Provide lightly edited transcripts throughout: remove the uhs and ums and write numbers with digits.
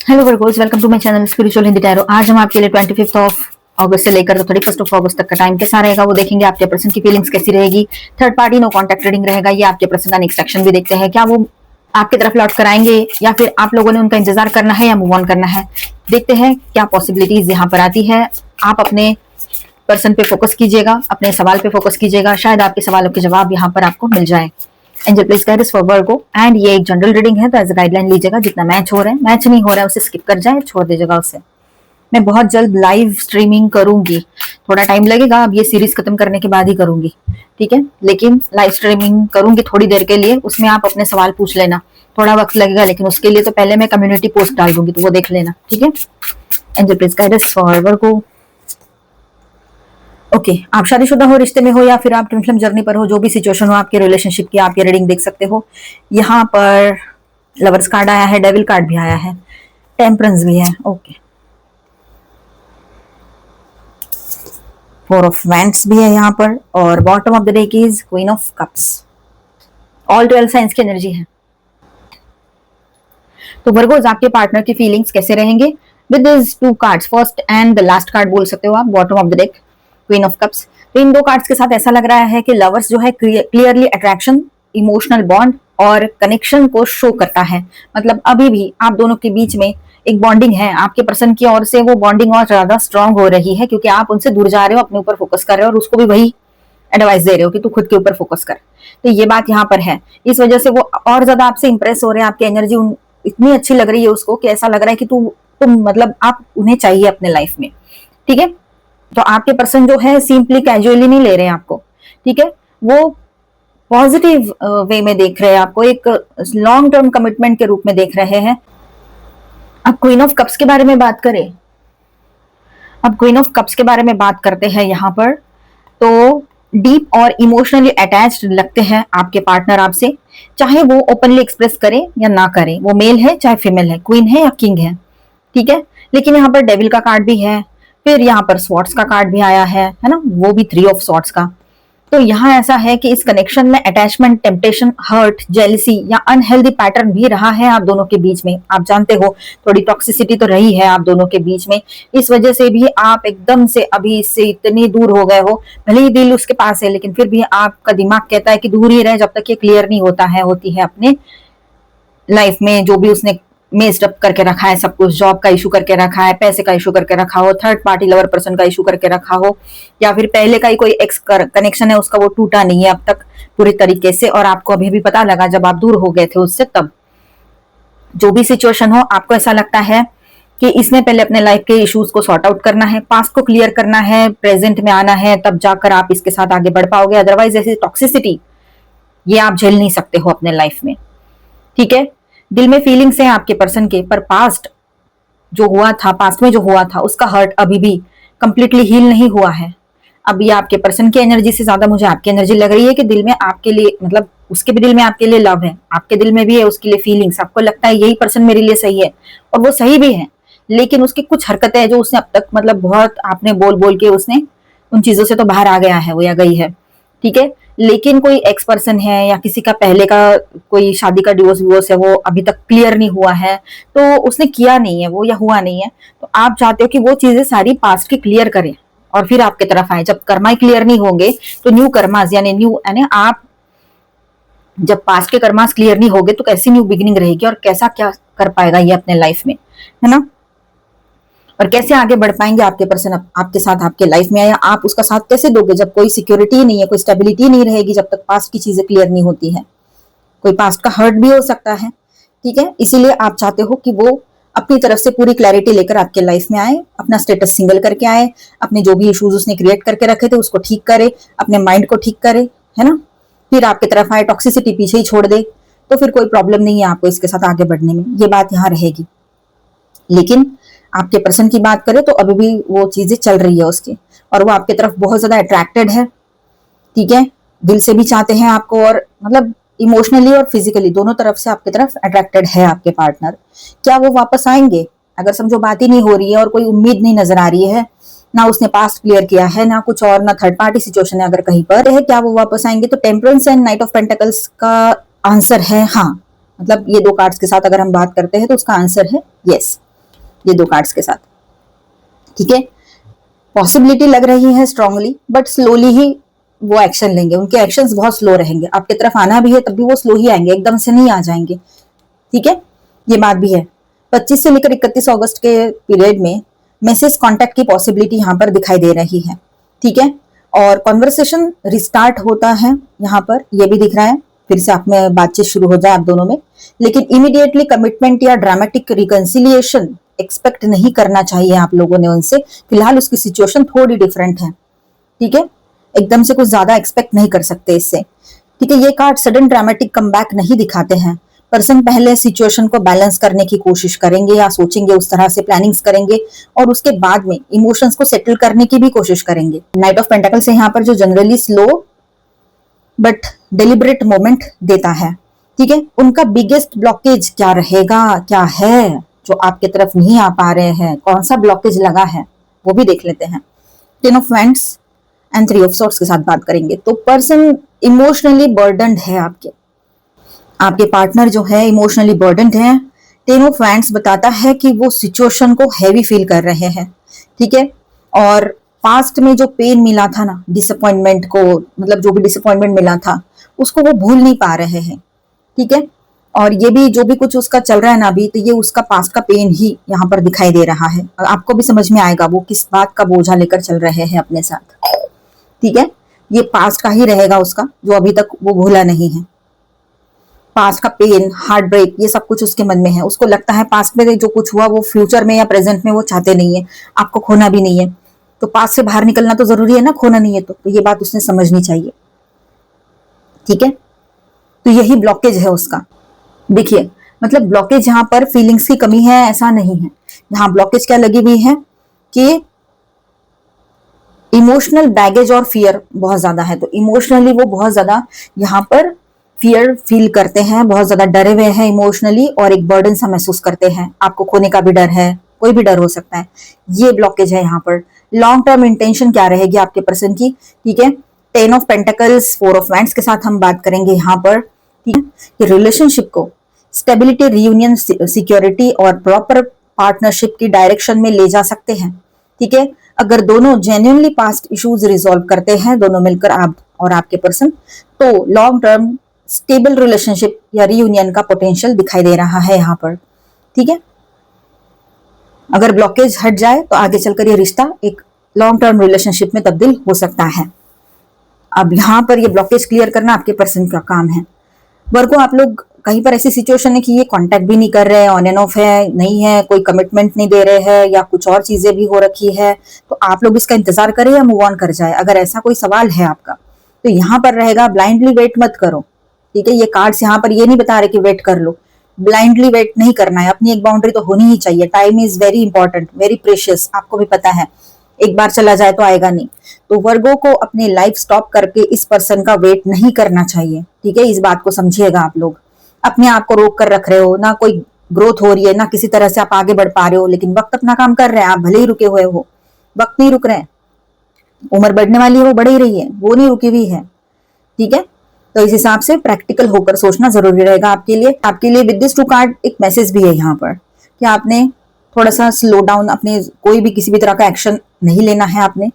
Hello Virgos, welcome to my channel spiritual Hindi tarot. आज हम आपके लिए 25 ऑफ अगस्त से लेकर 31 ऑफ अगस्त तक का टाइम कैसा रहेगा वो देखेंगे। आपके पर्सन की फीलिंग्स कैसी रहेगी। Third party no contact reading रहेगा। ये आपके पर्सन का नेक्स्ट एक्शन भी देखते हैं, क्या वो आपकी तरफ लौट कर आएंगे या फिर आप लोगों ने उनका इंतजार करना है या मूव ऑन करना है। देखते हैं क्या पॉसिबिलिटीज यहाँ पर आती है। आप अपने पर्सन पे फोकस कीजिएगा, अपने सवाल पे फोकस कीजिएगा, शायद आपके सवालों के जवाब यहाँ पर आपको मिल जाए। Angel please guide us for Virgo. And ये एक जनरल रीडिंग है तो एज अ गाइडलाइन लीजिएगा। जितना मैच हो रहा है, मैच नहीं हो रहा है उसे स्किप कर जाए, छोड़ दीजिएगा उसे। मैं बहुत जल्द लाइव स्ट्रीमिंग करूंगी, थोड़ा टाइम लगेगा, अब ये सीरीज खत्म करने के बाद ही करूंगी, ठीक है। लेकिन लाइव स्ट्रीमिंग करूंगी थोड़ी देर के लिए, उसमें आप अपने सवाल पूछ लेना। थोड़ा वक्त लगेगा लेकिन उसके लिए तो पहले मैं कम्युनिटी पोस्ट डाल दूंगी, तो वो देख लेना, ठीक है। Angel please guide us for Virgo. Okay, आप शादीशुदा हो, रिश्ते में हो या फिर आप ट्विन फ्लेम जर्नी पर हो, जो भी सिचुएशन हो आपके रिलेशनशिप की, आप ये रीडिंग देख सकते हो। यहाँ पर लवर्स कार्ड आया है, डेविल कार्ड भी आया है, टेम्परेंस भी है। ओके, फोर ऑफ वैंड्स भी है यहाँ पर, और bottom of the deck is queen of cups. All 12 signs की एनर्जी है। तो वर्गोज, आपके पार्टनर की फीलिंग्स कैसे रहेंगे with this to cards, first and the last card बोल सकते हो आप, bottom of the deck queen of cups. तो इन दो कार्ड्स के साथ ऐसा लग रहा है कि लवर्स जो है क्लियरली अट्रैक्शन, इमोशनल बॉन्ड और कनेक्शन को शो करता है। मतलब अभी भी आप दोनों के बीच में एक बॉन्डिंग है। आपके पर्सन की ओर से वो बॉन्डिंग और ज्यादा स्ट्रांग हो रही है, क्योंकि आप उनसे दूर जा रहे हो, अपने ऊपर फोकस कर रहे हो और उसको भी वही एडवाइस दे रहे हो कि तू खुद के ऊपर फोकस कर। तो ये बात यहाँ पर है, इस वजह से वो और ज्यादा आपसे इंप्रेस हो रहे हैं। आपकी एनर्जी इतनी अच्छी लग रही है उसको कि ऐसा लग रहा है कि तुम मतलब आप उन्हें चाहिए अपने लाइफ में, ठीक है। तो आपके पर्सन जो है सिंपली कैजुअली नहीं ले रहे हैं आपको, ठीक है। वो पॉजिटिव वे में देख रहे हैं आपको, एक लॉन्ग टर्म कमिटमेंट के रूप में देख रहे हैं। अब क्वीन ऑफ कप्स के बारे में बात करें, अब क्वीन ऑफ कप्स के बारे में बात करते हैं यहाँ पर। तो डीप और इमोशनली अटैच्ड लगते हैं आपके पार्टनर आपसे, चाहे वो ओपनली एक्सप्रेस करें या ना करें। वो मेल है चाहे फीमेल है, क्वीन है या किंग है, ठीक है। लेकिन यहाँ पर डेविल का कार्ड भी है, फिर यहाँ पर स्वॉर्ड्स का कार्ड भी आया है ना, वो भी 3 ऑफ स्वॉर्ड्स का। तो यहाँ ऐसा है कि इस कनेक्शन में अटैचमेंट, टेम्पटेशन, हर्ट, जेलसी या अनहेल्दी पैटर्न भी रहा है आप दोनों के बीच में। आप जानते हो थोड़ी टॉक्सिसिटी तो रही है आप दोनों के बीच में। इस वजह से भी आप एकदम से अभी इससे इतनी दूर हो गए हो। भले ही दिल उसके पास है लेकिन फिर भी आपका दिमाग कहता है कि दूर ही रहे जब तक ये क्लियर नहीं होती है अपने लाइफ में जो भी उसने मेस्ड अप करके रखा है सब कुछ। जॉब का इशू करके रखा है, पैसे का इशू करके रखा हो, थर्ड पार्टी लवर पर्सन का इशू करके रखा हो, या फिर पहले का ही कोई एक्स कनेक्शन है उसका, वो टूटा नहीं है अब तक पूरी तरीके से, और आपको अभी भी पता लगा जब आप दूर हो गए थे उससे। तब जो भी सिचुएशन हो, आपको ऐसा लगता है कि इसमें पहले अपने लाइफ के इश्यूज को सॉर्ट आउट करना है, पास्ट को क्लियर करना है, प्रेजेंट में आना है, तब जाकर आप इसके साथ आगे बढ़ पाओगे। अदरवाइज ऐसी टॉक्सिसिटी ये आप झेल नहीं सकते हो अपने लाइफ में, ठीक है। दिल में फीलिंग्स है आपके पर्सन के, पर पास्ट जो हुआ था, पास्ट में जो हुआ था उसका हर्ट अभी भी कंप्लीटली हील नहीं हुआ है। अभी आपके पर्सन की एनर्जी से ज्यादा मुझे आपकी एनर्जी लग रही है कि दिल में आपके लिए, मतलब उसके भी दिल में आपके लिए लव है, आपके दिल में भी है उसके लिए फीलिंग्स। आपको लगता है यही पर्सन मेरे लिए सही है, और वो सही भी है, लेकिन उसकी कुछ हरकतें हैं जो उसने अब तक, मतलब बहुत आपने बोल बोल के उसने उन चीजों से तो बाहर आ गया है वो या गई है, ठीक है। लेकिन कोई एक्स पर्सन है या किसी का पहले का कोई शादी का डिवोर्स है, वो अभी तक क्लियर नहीं हुआ है, तो उसने किया नहीं है वो या हुआ नहीं है। तो आप चाहते हो कि वो चीजें सारी पास्ट की क्लियर करें और फिर आपके तरफ आए। जब कर्मा क्लियर नहीं होंगे तो न्यू कर्मास यानी आप जब पास्ट के कर्मास क्लियर नहीं होंगे तो कैसी न्यू बिगिनिंग रहेगी और कैसा क्या कर पाएगा ये अपने लाइफ में, है ना। और कैसे आगे बढ़ पाएंगे आपके पर्सन आपके साथ आपके लाइफ में, या आप उसका साथ कैसे दोगे जब कोई सिक्योरिटी नहीं है, कोई स्टेबिलिटी नहीं रहेगी, जब तक पास्ट की चीजें क्लियर नहीं होती है। कोई पास्ट का हर्ट भी हो सकता है, ठीक है। इसीलिए आप चाहते हो कि वो अपनी तरफ से पूरी क्लैरिटी लेकर आपके लाइफ में आए, अपना स्टेटस सिंगल करके आए, अपने जो भी इश्यूज उसने क्रिएट करके रखे थे उसको ठीक करे, अपने माइंड को ठीक करे, है ना। फिर आपकी तरफ आए, टॉक्सिसिटी पीछे ही छोड़ दे, तो फिर कोई प्रॉब्लम नहीं है आपको इसके साथ आगे बढ़ने में, ये बात यहाँ रहेगी। लेकिन आपके पर्सन की बात करें तो अभी भी वो चीजें चल रही है उसकी, और वो आपके तरफ बहुत ज्यादा अट्रैक्टेड है, ठीक है। दिल से भी चाहते हैं आपको, और मतलब इमोशनली और फिजिकली दोनों तरफ से आपकी तरफ अट्रैक्टेड है आपके पार्टनर। क्या वो वापस आएंगे? अगर समझो बात ही नहीं हो रही है और कोई उम्मीद नहीं नजर आ रही है, ना उसने पास्ट क्लियर किया है, ना कुछ और, ना थर्ड पार्टी सिचुएशन है अगर कहीं पर है, क्या वो वापस आएंगे? तो temperance and night of pentacles का आंसर है हाँ। मतलब ये दो कार्ड्स के साथ अगर हम बात करते हैं तो उसका आंसर है यस। ये दो कार्ड्स के साथ, ठीक है। पॉसिबिलिटी लग रही है स्ट्रांगली, बट स्लोली ही वो एक्शन लेंगे, उनके एक्शंस बहुत स्लो रहेंगे, आपके तरफ आना भी है तब भी वो स्लो ही आएंगे, एकदम से नहीं आ जाएंगे, ठीक है, ये बात भी है। 25 से लेकर 31 अगस्त के पीरियड में मैसेज कांटेक्ट की पॉसिबिलिटी यहाँ पर दिखाई दे रही है, ठीक है। और कॉन्वर्सेशन रिस्टार्ट होता है यहाँ पर, ये भी दिख रहा है, फिर से आप में बातचीत शुरू हो जाए आप दोनों में, लेकिन इमीडिएटली कमिटमेंट या ड्रामेटिक रिकंसिलिएशन एक्सपेक्ट नहीं करना चाहिए आप लोगों ने उनसे। फिलहाल उसकी सिचुएशन थोड़ी डिफरेंट है, ठीक है, एकदम से कुछ ज्यादा एक्सपेक्ट नहीं कर सकते इससे, ठीक है। ये कार्ड सडन ड्रामेटिक कमबैक नहीं दिखाते हैं। पर्सन पहले सिचुएशन को बैलेंस करने की कोशिश करेंगे या सोचेंगे, उस तरह से प्लानिंग्स करेंगे और उसके बाद में इमोशंस को सेटल करने की भी कोशिश करेंगे। नाइट ऑफ पेंटाकल से यहाँ पर जो generally slow but deliberate moment देता है, ठीक है। उनका बिगेस्ट ब्लॉकेज क्या रहेगा, क्या है जो आपके तरफ नहीं आ पा रहे हैं, कौन सा ब्लॉकेज लगा है वो भी देख लेते हैं। 10 of wands and 3 of swords के साथ बात करेंगे। तो पर्सन इमोशनली बर्डन्ड है, आपके पार्टनर जो है इमोशनली बर्डन्ड है। 10 ऑफ वैंड्स बताता है कि वो सिचुएशन को हैवी फील कर रहे हैं, ठीक है। और पास्ट में जो पेन मिला था ना, डिसअपॉइंटमेंट को, मतलब जो भी डिसअपॉइंटमेंट मिला था उसको वो भूल नहीं पा रहे हैं, ठीक है। और ये भी जो भी कुछ उसका चल रहा है ना अभी, तो ये उसका पास्ट का पेन ही यहाँ पर दिखाई दे रहा है। आपको भी समझ में आएगा वो किस बात का बोझा लेकर चल रहे हैं अपने साथ, ठीक है। ये पास्ट का ही रहेगा उसका, जो अभी तक वो भूला नहीं है। पास्ट का पेन, हार्ट ब्रेक, ये सब कुछ उसके मन में है। उसको लगता है पास्ट में जो कुछ हुआ वो फ्यूचर में या प्रेजेंट में वो चाहते नहीं है, आपको खोना भी नहीं है। तो पास्ट से बाहर निकलना तो जरूरी है ना, खोना नहीं है तो ये बात उसने समझनी चाहिए, ठीक है। तो यही ब्लॉकेज है उसका। देखिए, मतलब ब्लॉकेज यहाँ पर फीलिंग्स की कमी है ऐसा नहीं है, यहाँ ब्लॉकेज क्या लगी हुई है कि इमोशनल बैगेज और फियर बहुत ज्यादा है। तो इमोशनली वो बहुत ज्यादा यहाँ पर फियर फील करते हैं, बहुत ज्यादा डरे हुए हैं इमोशनली, और एक बर्डन सा महसूस करते हैं। आपको खोने का भी डर है, कोई भी डर हो सकता है, ये ब्लॉकेज है यहाँ पर। लॉन्ग टर्म इंटेंशन क्या रहेगी आपके पर्सन की, ठीक है। 10 ऑफ पेंटिकल्स 4 ऑफ वैंड्स के साथ हम बात करेंगे यहाँ पर, ठीक है। कि रिलेशनशिप को स्टेबिलिटी, रियूनियन, सिक्योरिटी और प्रॉपर पार्टनरशिप की डायरेक्शन में ले जा सकते हैं, ठीक है। अगर दोनों जेन्युइनली पास्ट इश्यूज रिजॉल्व करते हैं, दोनों मिलकर, आप और आपके पर्सन, तो लॉन्ग टर्म स्टेबल रिलेशनशिप या रियूनियन का पोटेंशियल दिखाई दे रहा है यहाँ पर, ठीक है। अगर ब्लॉकेज हट जाए तो आगे चलकर ये रिश्ता एक लॉन्ग टर्म रिलेशनशिप में तब्दील हो सकता है। अब यहाँ पर ये ब्लॉकेज क्लियर करना आपके पर्सन का काम है। वर्गो, आप लोग कहीं पर ऐसी सिचुएशन है कि ये कांटेक्ट भी नहीं कर रहे हैं, ऑन एंड ऑफ है, नहीं है, कोई कमिटमेंट नहीं दे रहे हैं, या कुछ और चीजें भी हो रखी है, तो आप लोग इसका इंतजार करें या मूव ऑन कर जाए। अगर ऐसा कोई सवाल है आपका तो यहाँ पर रहेगा ब्लाइंडली वेट मत करो, ठीक है। ये कार्ड्स यहाँ पर ये नहीं बता रहे कि वेट कर लो, ब्लाइंडली वेट नहीं करना है। अपनी एक बाउंड्री तो होनी ही चाहिए। Time is very important, very precious, आपको भी पता है, एक बार चला जाए तो आएगा नहीं। तो वर्गो को अपनी लाइफ स्टॉप करके इस पर्सन का वेट नहीं करना चाहिए, ठीक है। इस बात को समझिएगा। आप लोग अपने आप को रोक कर रख रहे हो, ना कोई ग्रोथ हो रही है, ना किसी तरह से आप आगे बढ़ पा रहे हो, लेकिन वक्त अपना काम कर रहे हैं। आप भले ही रुके हुए हो, वक्त नहीं रुक रहे हैं, उम्र बढ़ने वाली है वो बढ़ ही रही है, वो नहीं रुकी हुई है, ठीक है। तो इस हिसाब से प्रैक्टिकल होकर सोचना जरूरी रहेगा आपके लिए। आपके लिए विद दिस 2 कार्ड एक मैसेज भी है यहाँ पर कि आपने थोड़ा सा स्लो डाउन, अपने कोई भी किसी भी तरह का एक्शन नहीं लेना है आपने,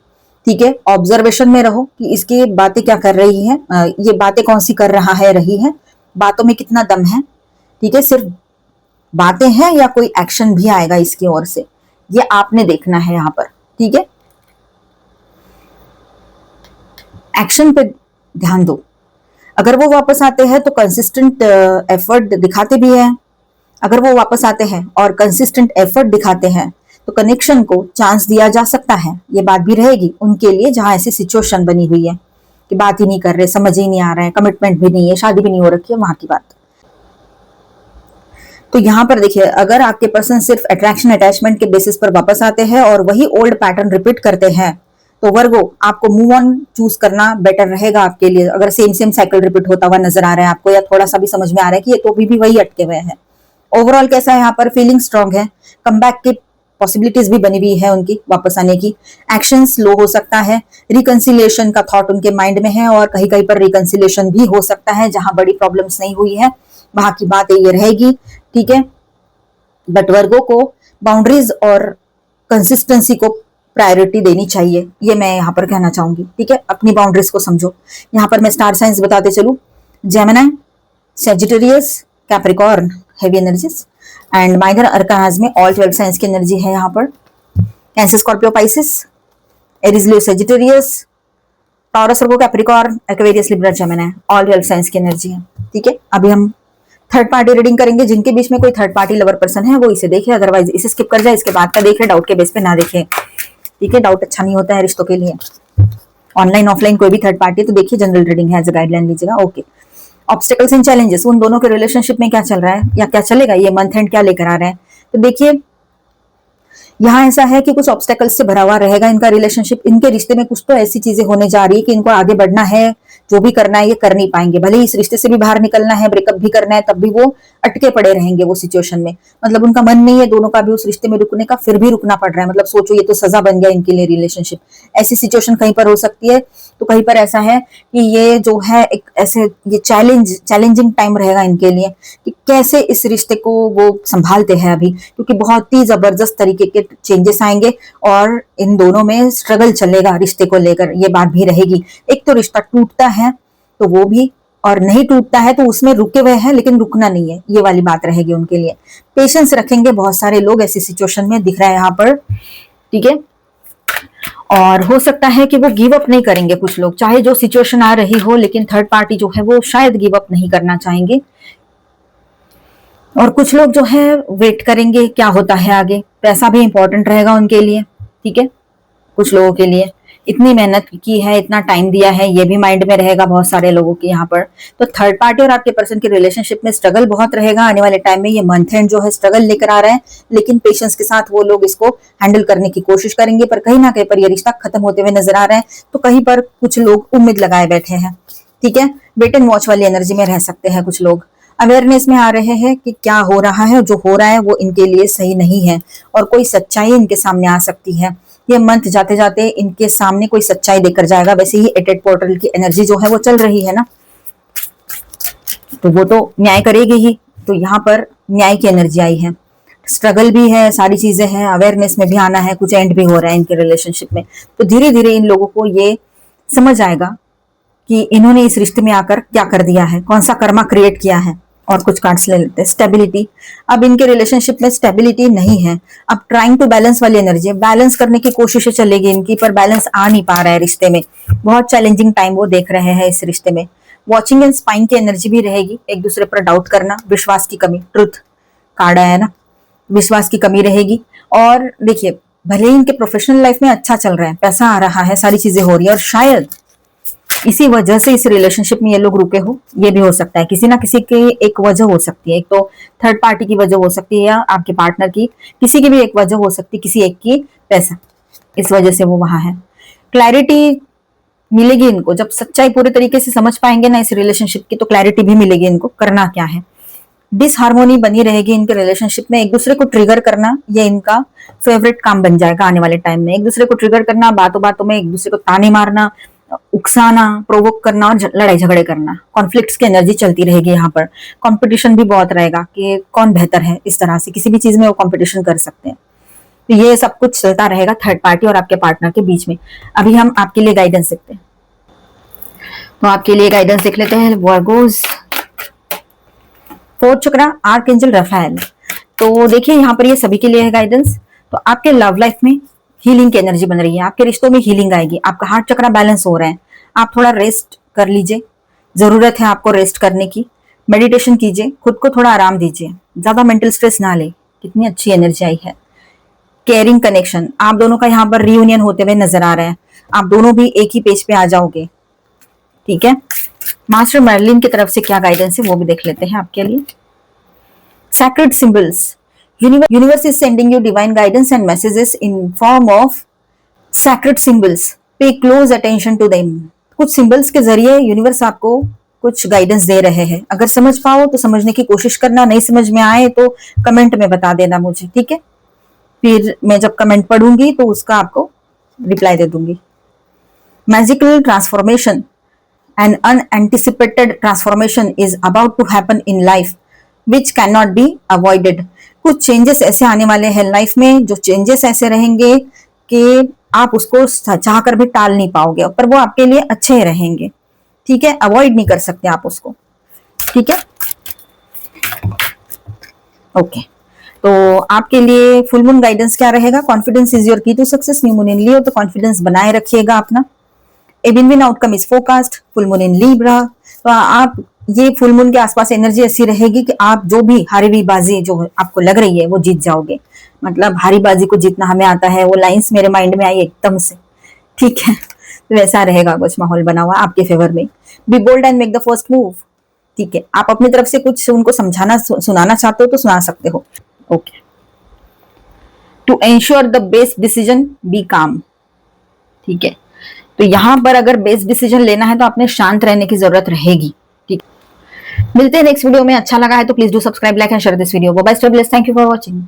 ठीक है। ऑब्जर्वेशन में रहो कि इसकी बातें क्या कर रही है, ये बातें कौन सी कर रहा है, रही है, बातों में कितना दम है, ठीक है। सिर्फ बातें हैं या कोई एक्शन भी आएगा इसकी ओर से, ये आपने देखना है यहाँ पर, ठीक है। एक्शन पे ध्यान दो। अगर वो वापस आते हैं तो कंसिस्टेंट एफर्ट दिखाते भी हैं। अगर वो वापस आते हैं और कंसिस्टेंट एफर्ट दिखाते हैं तो कनेक्शन को चांस दिया जा सकता है। ये बात भी रहेगी उनके लिए जहां ऐसी सिचुएशन बनी हुई है कि बात ही नहीं कर रहे, समझ ही नहीं आ रहा है, कमिटमेंट भी नहीं है, शादी भी नहीं हो रखी है, वहां की बात। तो यहाँ पर देखिए, अगर आपके पर्सन सिर्फ अट्रैक्शन अटैचमेंट के बेसिस पर वापस आते हैं और वही ओल्ड पैटर्न रिपीट करते हैं, तो वर्गो आपको मूव ऑन चूज करना बेटर रहेगा आपके लिए। अगर सेम सेम साइकिल रिपीट होता हुआ नजर आ रहा है आपको, या थोड़ा सा भी समझ में आ रहा है कि ये तो भी वही अटके हुए हैं। ओवरऑल कैसा है यहाँ पर, फीलिंग स्ट्रांग है, कमबैक की पॉसिबिलिटीज भी बनी हुई है उनकी वापस आने की। एक्शन स्लो हो सकता है, रिकंसिलिएशन का थॉट उनके माइंड में है, और कहीं कहीं पर रिकंसिलिएशन भी हो सकता है जहां बड़ी प्रॉब्लम्स नहीं हुई है, वहां की बात ये रहेगी, ठीक है। बट वर्गो को बाउंड्रीज और कंसिस्टेंसी को प्रायोरिटी देनी चाहिए, ये मैं यहाँ पर कहना चाहूंगी। ठीक है, अपनी बाउंड्रीज को समझो। यहाँ पर मैं स्टार साइंस बताते चलूं, Gemini, Sagittarius, Capricorn heavy energies, and minor arcanas में ऑल 12 साइंस की एनर्जी है यहाँ पर। Cancer, Scorpio, Pisces, Aries, Leo, Sagittarius, Taurus, Virgo, Capricorn, Aquarius, Libra, Gemini, all 12 signs की एनर्जी है। ठीक है, अभी हम थर्ड पार्टी रीडिंग करेंगे। जिनके बीच में कोई थर्ड पार्टी लवर पर्सन है वो इसे देखे, अदरवाइज इसे स्किप कर जाए, इसके बाद का देखे, डाउट के बेस पे ना देखे। ठीक है, डाउट अच्छा नहीं होता है रिश्तों के लिए। ऑनलाइन ऑफलाइन कोई भी थर्ड पार्टी तो देखिए, जनरल रीडिंग है, एज अ गाइडलाइन लीजिएगा। ओके, ऑब्स्टेकल्स एंड चैलेंजेस, उन दोनों के रिलेशनशिप में क्या चल रहा है या क्या चलेगा, ये मंथ एंड क्या लेकर आ रहे हैं। तो देखिए, यहाँ ऐसा है कि कुछ ऑब्स्टेकल्स से भरा हुआ रहेगा इनका रिलेशनशिप। इनके रिश्ते में कुछ तो ऐसी चीजें होने जा रही है कि इनको आगे बढ़ना है, जो भी करना है ये कर नहीं पाएंगे। भले ही इस रिश्ते से भी बाहर निकलना है, ब्रेकअप भी करना है, तब भी वो अटके पड़े रहेंगे वो सिचुएशन में। मतलब उनका मन नहीं है दोनों का भी उस रिश्ते में रुकने का, फिर भी रुकना पड़ रहा है। मतलब सोचो, ये तो सजा बन गया इनके लिए रिलेशनशिप। ऐसी सिचुएशन कहीं पर हो सकती है, तो कहीं पर ऐसा है कि ये जो है एक ऐसे ये चैलेंजिंग टाइम रहेगा इनके लिए कि कैसे इस रिश्ते को वो संभालते हैं अभी, क्योंकि बहुत ही जबरदस्त तरीके के चेंजेस आएंगे और इन दोनों में स्ट्रगल चलेगा रिश्ते को लेकर, ये बात भी रहेगी। एक तो रिश्ता टूटता है तो वो भी, और नहीं टूटता है तो उसमें रुके हुए हैं लेकिन रुकना नहीं है, ये वाली बात रहेगी उनके लिए। पेशेंस रखेंगे बहुत सारे लोग ऐसी सिचुएशन में, दिख रहा है यहाँ पर। ठीक है, और हो सकता है कि वो गिव अप नहीं करेंगे कुछ लोग, चाहे जो सिचुएशन आ रही हो, लेकिन थर्ड पार्टी जो है वो शायद गिव अप नहीं करना चाहेंगे। और कुछ लोग जो है वेट करेंगे क्या होता है आगे। पैसा भी इंपॉर्टेंट रहेगा उनके लिए। ठीक है, कुछ लोगों के लिए इतनी मेहनत की है, इतना टाइम दिया है, ये भी माइंड में रहेगा बहुत सारे लोगों के यहाँ पर। तो थर्ड पार्टी और आपके पर्सन के रिलेशनशिप में स्ट्रगल बहुत रहेगा आने वाले टाइम में। ये मंथ एंड जो है स्ट्रगल लेकर आ रहा है, लेकिन पेशेंस के साथ वो लोग इसको हैंडल करने की कोशिश करेंगे। पर कहीं ना कहीं पर ये रिश्ता खत्म होते हुए नजर आ रहा है, तो कहीं पर कुछ लोग उम्मीद लगाए बैठे हैं। ठीक है, वेट एंड वॉच वाली एनर्जी में रह सकते हैं कुछ लोग। अवेयरनेस में आ रहे हैं कि क्या हो रहा है, जो हो रहा है वो इनके लिए सही नहीं है, और कोई सच्चाई इनके सामने आ सकती है। ये मंथ जाते जाते इनके सामने कोई सच्चाई देकर जाएगा। वैसे ही एटेड पोर्टल की एनर्जी जो है वो चल रही है ना, तो वो तो न्याय करेगी ही। तो यहाँ पर न्याय की एनर्जी आई है, स्ट्रगल भी है, सारी चीजें हैं, अवेयरनेस में भी आना है, कुछ एंड भी हो रहा है इनके रिलेशनशिप में। तो धीरे धीरे इन लोगों को ये समझ आएगा कि इन्होंने इस रिश्ते में आकर क्या कर दिया है, कौन सा कर्मा क्रिएट किया है। और कुछ कार्ड्स ले लेते हैं। स्टेबिलिटी, अब इनके रिलेशनशिप में स्टेबिलिटी नहीं है। अब ट्राइंग टू बैलेंस वाली एनर्जी है, बैलेंस करने की कोशिशें चलेगी इनकी, पर बैलेंस आ नहीं पा रहा है रिश्ते में। बहुत चैलेंजिंग टाइम वो देख रहे हैं इस रिश्ते में। वॉचिंग एंड स्पाइंग की एनर्जी भी रहेगी, एक दूसरे पर डाउट करना, विश्वास की कमी, ट्रुथ कार्ड आया ना, विश्वास की कमी रहेगी। और देखिए, भले ही इनके प्रोफेशनल लाइफ में अच्छा चल रहा है, पैसा आ रहा है, सारी चीजें हो रही है, और शायद इसी वजह से इस रिलेशनशिप में ये लोग रुके हो, ये भी हो सकता है। किसी ना किसी की एक वजह हो सकती है, एक तो थर्ड पार्टी की वजह हो सकती है, या आपके पार्टनर की, किसी की भी एक वजह हो सकती है, किसी एक की पैसा, इस वजह से वो वहां है। क्लैरिटी मिलेगी इनको जब सच्चाई पूरे तरीके से समझ पाएंगे ना इस रिलेशनशिप की, तो क्लैरिटी भी मिलेगी इनको करना क्या है। डिसहार्मोनी बनी रहेगी इनके रिलेशनशिप में, एक दूसरे को ट्रिगर करना ये इनका फेवरेट काम बन जाएगा आने वाले टाइम में। एक दूसरे को ट्रिगर करना, बातों बातों में एक दूसरे को ताने मारना, उकसाना, प्रोवोक करना और लड़ाई झगड़े करना, कॉन्फ्लिक्ट्स की एनर्जी चलती रहेगी। यहाँ पर कंपटीशन भी बहुत रहेगा कि कौन बेहतर है, इस तरह से किसी भी चीज में वो कंपटीशन कर सकते हैं। तो ये सब कुछ चलता रहेगा थर्ड पार्टी और आपके पार्टनर के बीच में। अभी हम आपके लिए गाइडेंस देखते हैं, तो आपके लिए गाइडेंस देख लेते हैं। वर्गोस, फोर्थ चक्रा, आर्कएंजल रफाएल। तो देखिए यहाँ पर ये सभी के लिए है गाइडेंस। तो आपके लव लाइफ में हीलिंग की एनर्जी बन रही है, आपके रिश्तों में हीलिंग आएगी, आपका हार्ट चक्रा बैलेंस हो रहा है। आप थोड़ा रेस्ट कर लीजिए, जरूरत है आपको रेस्ट करने की। मेडिटेशन कीजिए, खुद को थोड़ा आराम दीजिए, ज्यादा मेंटल स्ट्रेस ना ले। कितनी अच्छी एनर्जी आई है। केयरिंग कनेक्शन, आप दोनों का यहाँ पर रियूनियन होते हुए नजर आ रहा है, आप दोनों भी एक ही पेज पे आ जाओगे। ठीक है, मास्टर मर्लिन की तरफ से क्या गाइडेंस है वो भी देख लेते हैं आपके लिए। Sacred symbols, universe is sending you divine guidance and messages in form of sacred symbols. Pay close attention to them. कुछ सिंबल्स के जरिए यूनिवर्स आपको कुछ गाइडेंस दे रहे हैं। अगर समझ पाओ तो समझने की कोशिश करना, नहीं समझ में आए तो कमेंट में बता देना मुझे, ठीक है। फिर मैं जब कमेंट पढ़ूंगी तो उसका आपको रिप्लाई दे दूंगी। Magical transformation, an unanticipated transformation is about to happen in life which cannot be avoided. कुछ चेंजेस ऐसे आने वाले हैं लाइफ में, जो चेंजेस ऐसे रहेंगे कि आप उसको चाह कर भी टाल नहीं पाओगे, पर वो आपके लिए अच्छे रहेंगे। ठीक है, अवॉइड नहीं कर सकते आप उसको। ठीक है, ओके। तो आपके लिए फुल मून गाइडेंस क्या रहेगा? Confidence is your key to success. New moon in Leo, तो कॉन्फिडेंस बनाए रखिएगा अपना। A win win outcome is forecast. Full moon in Libra, तो आप ये फुल मून के आसपास एनर्जी ऐसी रहेगी कि आप जो भी हारी बाजी जो आपको लग रही है वो जीत जाओगे। मतलब हारी बाजी को जीतना हमें आता है, वो लाइंस मेरे माइंड में आई एकदम से। ठीक है, तो वैसा रहेगा कुछ माहौल बना हुआ आपके फेवर में। Be bold and make the first move. ठीक है, आप अपनी तरफ से कुछ उनको समझाना सुनाना चाहते हो तो सुना सकते हो। Okay. To ensure the best decision be calm. ठीक है, तो यहां पर अगर बेस्ट डिसीजन लेना है तो आपने शांत रहने की जरूरत रहेगी। ठीक, मिलते हैं नेक्स्ट वीडियो में। अच्छा लगा है तो please do subscribe, like and share this video. Bye bye, stay blessed, thank you for watching.